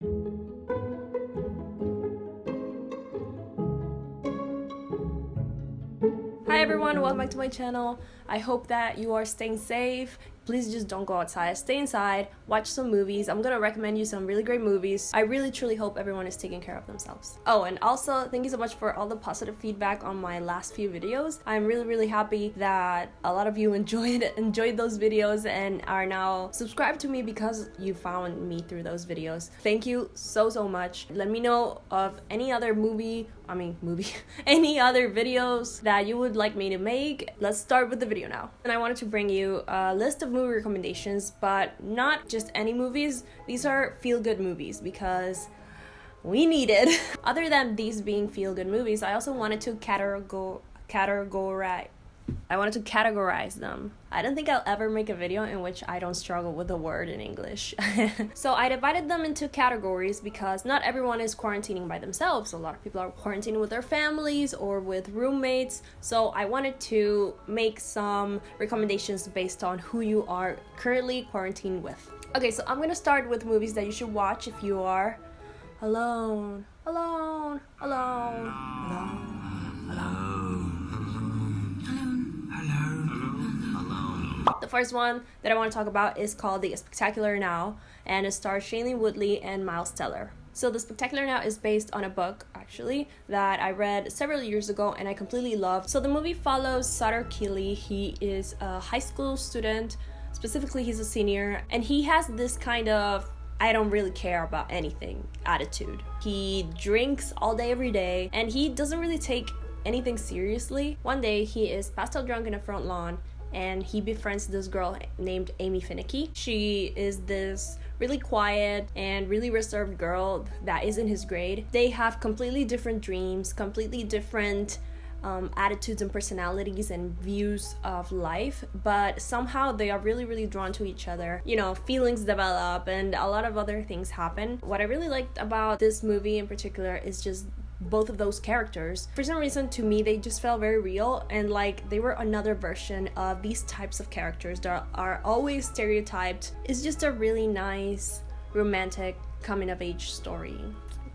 Hi everyone, welcome back to my channel. I hope that you are staying safe. Please just don't go outside, stay inside, watch some movies. I'm gonna recommend you some really great movies. I really truly hope everyone is taking care of themselves. Oh, and also thank you so much for all the positive feedback on my last few videos. I'm really happy that a lot of you enjoyed those videos and are now subscribed to me because you found me through those videos. Thank you so much. Let me know of any other any other videos that you would like me to make. Let's start with the video now. And I wanted to bring you a list of movie recommendations, but not just any movies. These are feel-good movies because we need it. Other than these being feel-good movies, I also wanted to categorize them. I don't think I'll ever make a video in which I don't struggle with the word in English. So I divided them into categories because not everyone is quarantining by themselves. A lot of people are quarantining with their families or with roommates. So I wanted to make some recommendations based on who you are currently quarantined with. Okay, so I'm gonna start with movies that you should watch if you are alone. The first one that I want to talk about is called The Spectacular Now, and it stars Shailene Woodley and Miles Teller. So The Spectacular Now is based on a book, actually, that I read several years ago and I completely loved. So the movie follows Sutter Keeley. He is a high school student, specifically he's a senior, and he has this kind of I don't really care about anything attitude. He drinks all day every day and he doesn't really take anything seriously. One day he is passed out drunk in a front lawn and he befriends this girl named Amy Finicky. She is this really quiet and really reserved girl that is in his grade. They have completely different dreams, completely different attitudes and personalities and views of life, but somehow they are really drawn to each other. You know, feelings develop and a lot of other things happen. What I really liked about this movie in particular is just both of those characters. For some reason, to me, they just felt very real and like they were another version of these types of characters that are always stereotyped. It's just a really nice romantic coming of age story.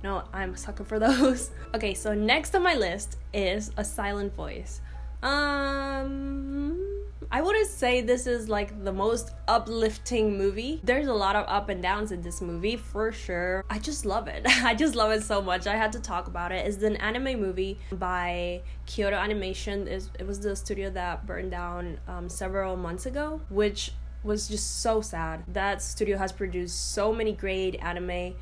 No, I'm a sucker for those. Okay, so next on my list is A Silent Voice. I wouldn't say this is like the most uplifting movie. There's a lot of up and downs in this movie for sure. I just love it. I just love it so much. I had to talk about it. It's an anime movie by Kyoto Animation. It was the studio that burned down several months ago, which was just so sad. That studio has produced so many great anime.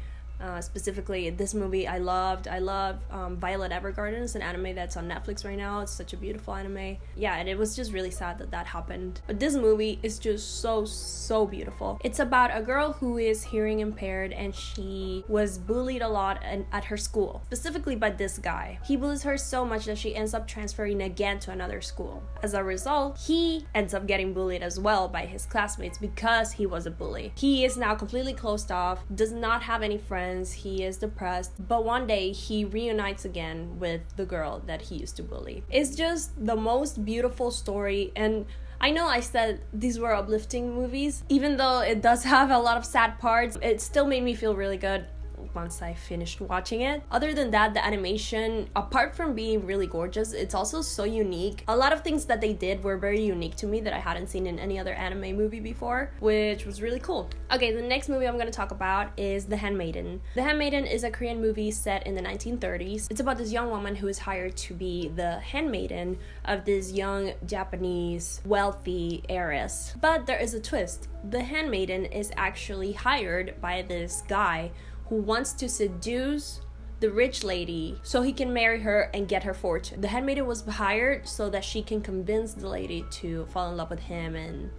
Specifically this movie I love Violet Evergarden. Is an anime that's on Netflix right now. It's such a beautiful anime. Yeah, and it was just really sad that happened, but this movie is just so beautiful. It's about a girl who is hearing impaired and she was bullied a lot at her school, specifically by this guy. He bullies her so much that she ends up transferring again to another school. As a result, he ends up getting bullied as well by his classmates because he was a bully. He is now completely closed off, does not have any friends. He is depressed, but one day he reunites again with the girl that he used to bully. It's just the most beautiful story, and I know I said these were uplifting movies. Even though it does have a lot of sad parts, it still made me feel really good once I finished watching it. Other than that, the animation, apart from being really gorgeous, it's also so unique. A lot of things that they did were very unique to me that I hadn't seen in any other anime movie before, which was really cool. Okay, the next movie I'm going to talk about is The Handmaiden. The Handmaiden is a Korean movie set in the 1930s. It's about this young woman who is hired to be the handmaiden of this young Japanese wealthy heiress. But there is a twist. The handmaiden is actually hired by this guy who wants to seduce the rich lady so he can marry her and get her fortune. The handmaiden was hired so that she can convince the lady to fall in love with him, and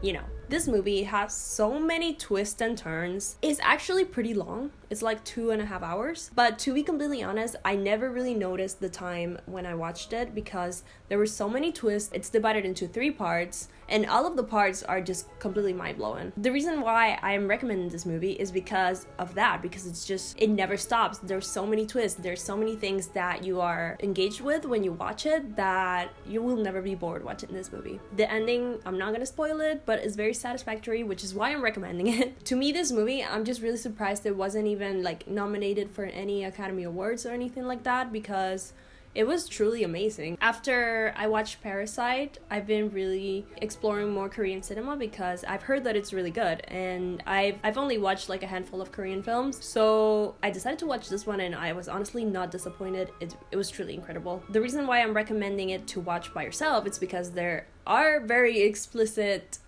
you know. This movie has so many twists and turns. It's actually pretty long. It's like 2.5 hours. But to be completely honest, I never really noticed the time when I watched it because there were so many twists. It's divided into 3 parts and all of the parts are just completely mind-blowing. The reason why I am recommending this movie is because of that, because it never stops. There's so many twists, there's so many things that you are engaged with when you watch it that you will never be bored watching this movie. The ending, I'm not gonna spoil it, but it's very satisfactory, which is why I'm recommending it. To me, this movie, I'm just really surprised it wasn't even like nominated for any Academy Awards or anything like that, because it was truly amazing. After I watched Parasite, I've been really exploring more Korean cinema because I've heard that it's really good, and I've only watched like a handful of Korean films, so I decided to watch this one and I was honestly not disappointed. It was truly incredible. The reason why I'm recommending it to watch by yourself is because there are very explicit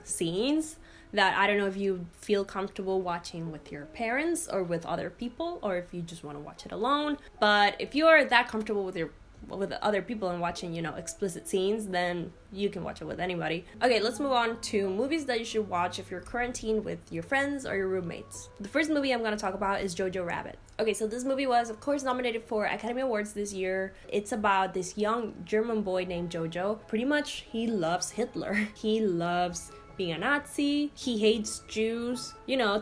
scenes that I don't know if you feel comfortable watching with your parents or with other people, or if you just want to watch it alone. But if you are that comfortable with other people and watching, explicit scenes, then you can watch it with anybody. Okay, let's move on to movies that you should watch if you're quarantined with your friends or your roommates. The first movie I'm going to talk about is Jojo Rabbit. Okay, so this movie was, of course, nominated for Academy Awards this year. It's about this young German boy named Jojo. Pretty much, he loves Hitler. He loves being a Nazi, he hates Jews,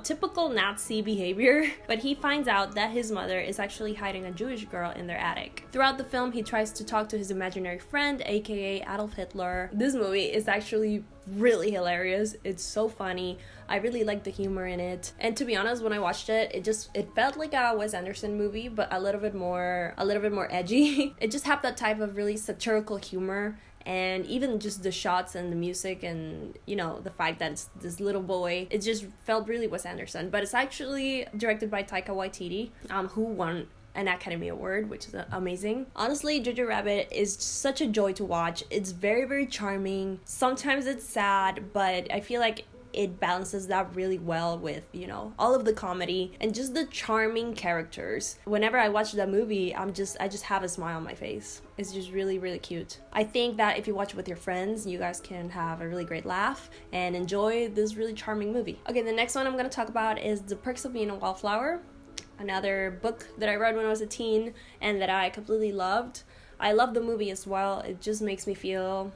typical Nazi behavior. But he finds out that his mother is actually hiding a Jewish girl in their attic. Throughout the film, he tries to talk to his imaginary friend, aka Adolf Hitler. This movie is actually really hilarious. It's so funny. I really like the humor in it. And to be honest, when I watched it, it felt like a Wes Anderson movie, but a little bit more edgy. It just had that type of really satirical humor. And even just the shots and the music and, the fact that it's this little boy, it just felt really Wes Anderson. But it's actually directed by Taika Waititi, who won an Academy Award, which is amazing. Honestly, Jojo Rabbit is such a joy to watch. It's very, very charming. Sometimes it's sad, but I feel like it balances that really well with, all of the comedy and just the charming characters. Whenever I watch that movie, I just have a smile on my face. It's just really, really cute. I think that if you watch it with your friends, you guys can have a really great laugh and enjoy this really charming movie. Okay, the next one I'm going to talk about is The Perks of Being a Wallflower, another book that I read when I was a teen and that I completely loved. I love the movie as well. It just makes me feel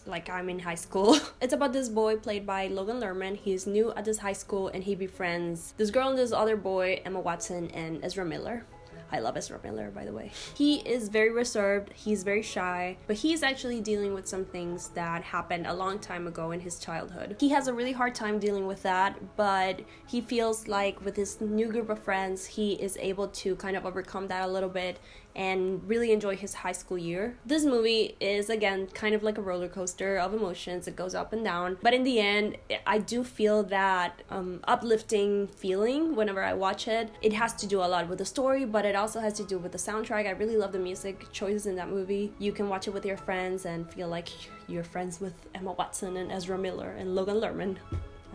like I'm in high school. It's about this boy played by Logan Lerman. He's new at this high school and he befriends this girl and this other boy, Emma Watson and Ezra Miller. I love Ezra Miller, by the way. He is very reserved, he's very shy, but he's actually dealing with some things that happened a long time ago in his childhood. He has a really hard time dealing with that, but he feels like with his new group of friends, he is able to kind of overcome that a little bit and really enjoy his high school year. This movie is, again, kind of like a roller coaster of emotions. It goes up and down, but in the end, I do feel that uplifting feeling whenever I watch it. It has to do a lot with the story, but it also has to do with the soundtrack. I really love the music choices in that movie. You can watch it with your friends and feel like you're friends with Emma Watson and Ezra Miller and Logan Lerman.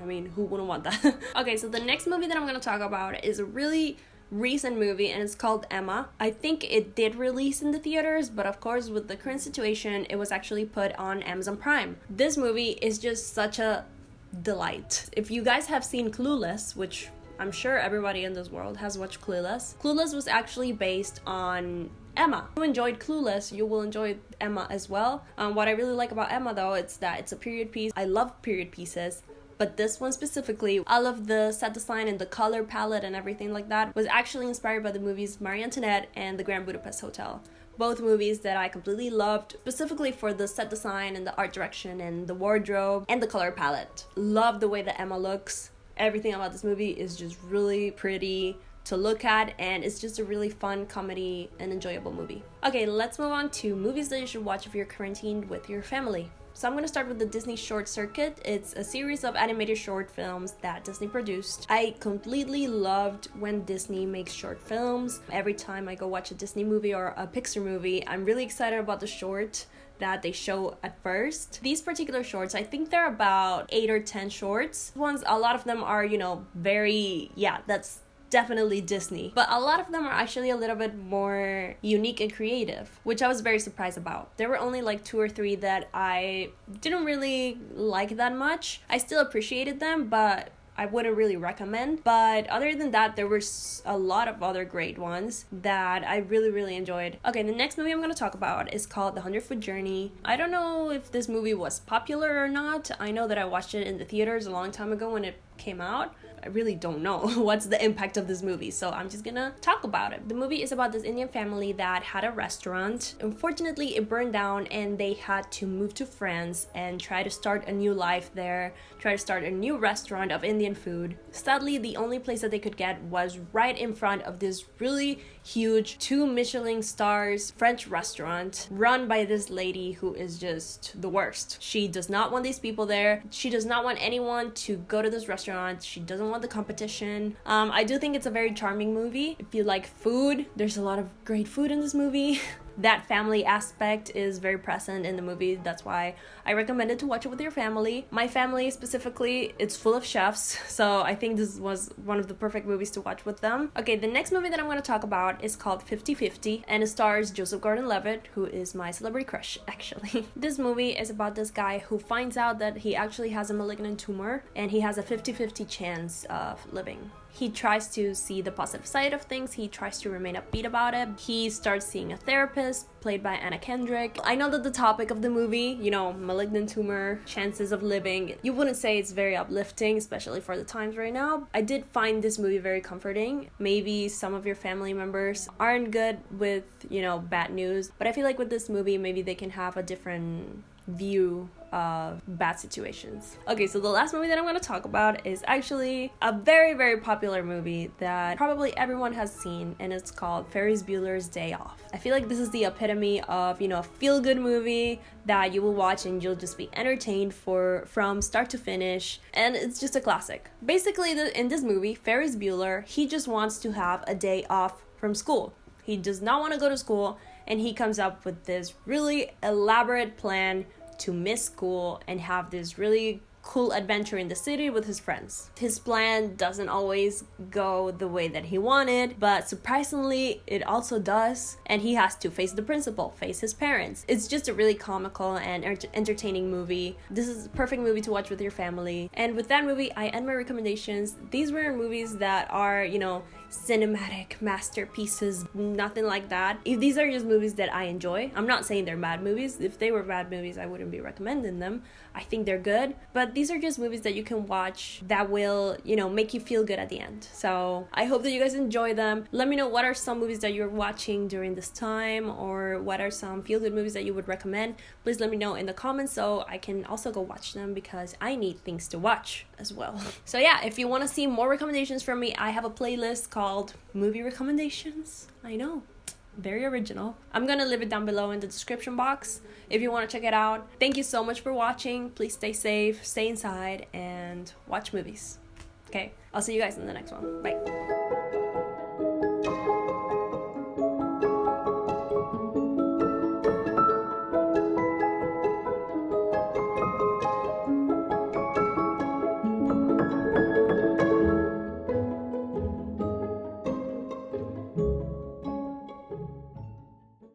I mean, who wouldn't want that? Okay, so the next movie that I'm going to talk about is a really recent movie and it's called Emma. I think it did release in the theaters, but of course with the current situation it was actually put on Amazon Prime. This movie is just such a delight. If you guys have seen Clueless, which I'm sure everybody in this world has watched Clueless. Clueless was actually based on Emma. If you enjoyed Clueless, you will enjoy Emma as well. What I really like about Emma though, it's that it's a period piece. I love period pieces. But this one specifically, all of the set design and the color palette and everything like that was actually inspired by the movies Marie Antoinette and The Grand Budapest Hotel. Both movies that I completely loved, specifically for the set design and the art direction and the wardrobe and the color palette. Love the way that Emma looks. Everything about this movie is just really pretty to look at, and it's just a really fun comedy and enjoyable movie. Okay, let's move on to movies that you should watch if you're quarantined with your family. So I'm going to start with the Disney Short Circuit. It's a series of animated short films that Disney produced. I completely loved when Disney makes short films. Every time I go watch a Disney movie or a Pixar movie, I'm really excited about the short that they show at first. These particular shorts, I think they're about 8 or 10 shorts. A lot of them are, that's definitely Disney, but a lot of them are actually a little bit more unique and creative, which I was very surprised about. There were only like 2 or 3 that I didn't really like that much. I still appreciated them, but I wouldn't really recommend. But other than that, there were a lot of other great ones that I really enjoyed. Okay, the next movie I'm going to talk about is called The 100-Foot Journey. I don't know if this movie was popular or not. I know that I watched it in the theaters a long time ago when it came out. I really don't know what's the impact of this movie, so I'm just gonna talk about it. The movie is about this Indian family that had a restaurant. Unfortunately, it burned down and they had to move to France and try to start a new life there, try to start a new restaurant of Indian food. Sadly, the only place that they could get was right in front of this really huge 2 Michelin stars French restaurant run by this lady who is just the worst. She does not want these people there. She does not want anyone to go to this restaurant. She doesn't want the competition. I do think it's a very charming movie. If you like food, there's a lot of great food in this movie. That family aspect is very present in the movie. That's why I recommend it to watch it with your family. My family specifically, it's full of chefs, so I think this was one of the perfect movies to watch with them. Okay, the next movie that I'm going to talk about is called 50-50, and it stars Joseph Gordon-Levitt, who is my celebrity crush, actually. This movie is about this guy who finds out that he actually has a malignant tumor, and he has a 50-50 chance of living. He tries to see the positive side of things. He tries to remain upbeat about it. He starts seeing a therapist, played by Anna Kendrick. I know that the topic of the movie, you know, malignant tumor, chances of living, you wouldn't say it's very uplifting, especially for the times right now. I did find this movie very comforting. Maybe some of your family members aren't good with, you know, bad news, but I feel like with this movie, maybe they can have a different view of bad situations. Okay, so the last movie that I'm going to talk about is actually a very popular movie that probably everyone has seen, and it's called Ferris Bueller's Day Off. I feel like this is the epitome of, you know, a feel-good movie that you will watch and you'll just be entertained from start to finish, and it's just a classic. Basically, in this movie, Ferris Bueller, he just wants to have a day off from school. He does not want to go to school, and he comes up with this really elaborate plan to miss school and have this really cool adventure in the city with his friends. His plan doesn't always go the way that he wanted, but surprisingly it also does, and he has to face the principal, face his parents. It's just a really comical and entertaining movie. This is a perfect movie to watch with your family. And with that movie, I end my recommendations. These were movies that are, you know, cinematic masterpieces, nothing like that. If these are just movies that I enjoy, I'm not saying they're bad movies. If they were bad movies, I wouldn't be recommending them. I think they're good, but these are just movies that you can watch that will, you know, make you feel good at the end. So I hope that you guys enjoy them. Let me know what are some movies that you're watching during this time, or what are some feel-good movies that you would recommend. Please let me know in the comments so I can also go watch them, because I need things to watch as well. So yeah, if you want to see more recommendations from me, I have a playlist called Movie Recommendations. I know, very original. I'm gonna leave it down below in the description box if you want to check it out. Thank you so much for watching. Please stay safe, stay inside, and watch movies. Okay, I'll see you guys in the next one. Bye.